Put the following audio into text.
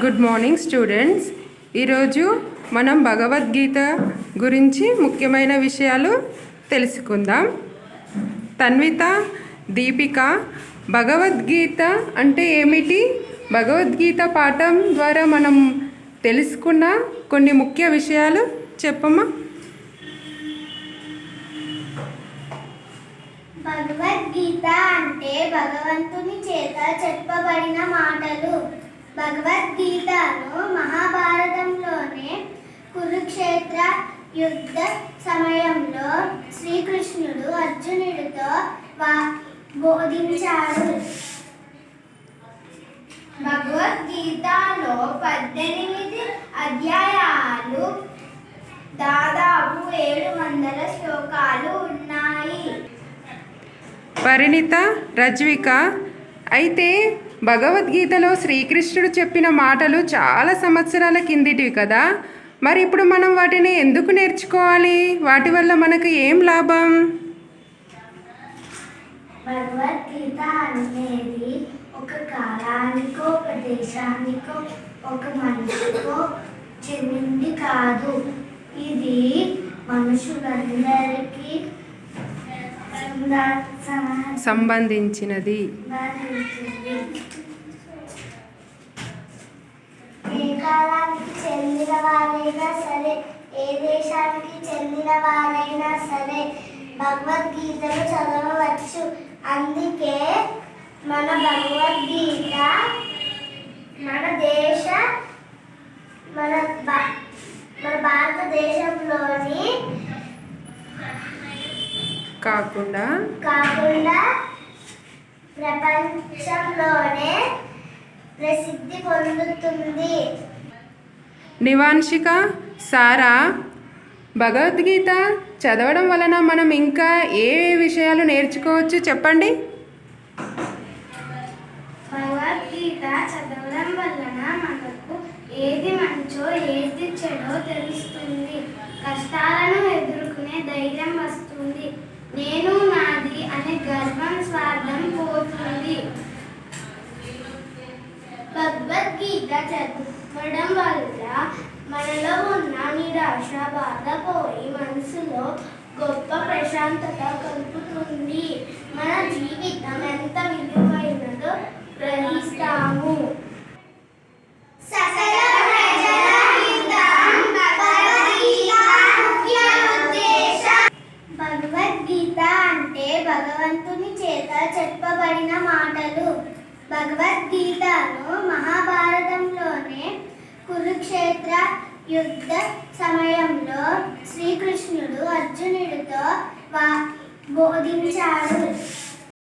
Good morning students. ఈరోజు మనం భగవద్గీత గురించి ముఖ్యమైన విషయాలు తెలుసుకుందాం. తన్విత, దీపిక, భగవద్గీత అంటే ఏమిటి, భగవద్గీత పాఠం ద్వారా మనం తెలుసుకున్న కొన్ని ముఖ్య విషయాలు చెప్పమ్మా. భగవద్గీత అంటే భగవంతుని చేత చెప్పబడిన మాటలు. భగవద్గీతను మహాభారతంలోనే కురుక్షేత్ర యుద్ధ సమయంలో శ్రీకృష్ణుడు అర్జునుడితో బోధించాడు. భగవద్గీతలో 18 అధ్యాయాలు, దాదాపు 700 శ్లోకాలు ఉన్నాయి. పరిణిత, రజ్విక, అయితే భగవద్గీతలో శ్రీకృష్ణుడు చెప్పిన మాటలు చాలా సంవత్సరాల కిందిటివి కదా, మరి ఇప్పుడు మనం వాటిని ఎందుకు నేర్చుకోవాలి? వాటి వల్ల మనకు ఏం లాభం? భగవద్గీత అనేది ఒక కాలానికో ఒక దేశానికో ఒక మనిషికో చెందింది కాదు. ఇది మనుషులందరికీ సంబంధించినది. ఏ కాలానికి చెందిన వారైనా సరే, ఏ దేశానికి చెందిన వారైనా సరే భగవద్గీతను చదవవచ్చు. అందుకే మన భగవద్గీత మన భారతదేశంలోని కాకుండా ప్రపంచంలోనే ప్రసిద్ధి పొందుతుంది. నివాంశిక, సారా, భగవద్గీత చదవడం వలన మనం ఇంకా ఏ విషయాలు నేర్చుకోవచ్చు చెప్పండి. భగవద్గీత చదవడం వలన మనకు ఏది మంచో ఏది చెడో తెలుస్తుంది. కష్టాలను ఎదుర్కొనే ధైర్యం వస్తుంది. నేను నాది అనే గర్వం, స్వార్థం పోతుంది. భగవద్గీత చదవడం వల్ల మనలో ఉన్న నిరాశ, బాధ పోయి మనసులో గొప్ప ప్రశాంతత కలుగుతుంది. మన జీవితం ఎంత విలువైనదో గ్రహిస్తాము. భగవద్గీత అంటే భగవంతుని చేత చెప్పబడిన మాటలు. భగవద్గీతను మహాభారతంలోనే కురుక్షేత్ర యుద్ధ సమయంలో శ్రీకృష్ణుడు అర్జునుడితో బోధించాడు.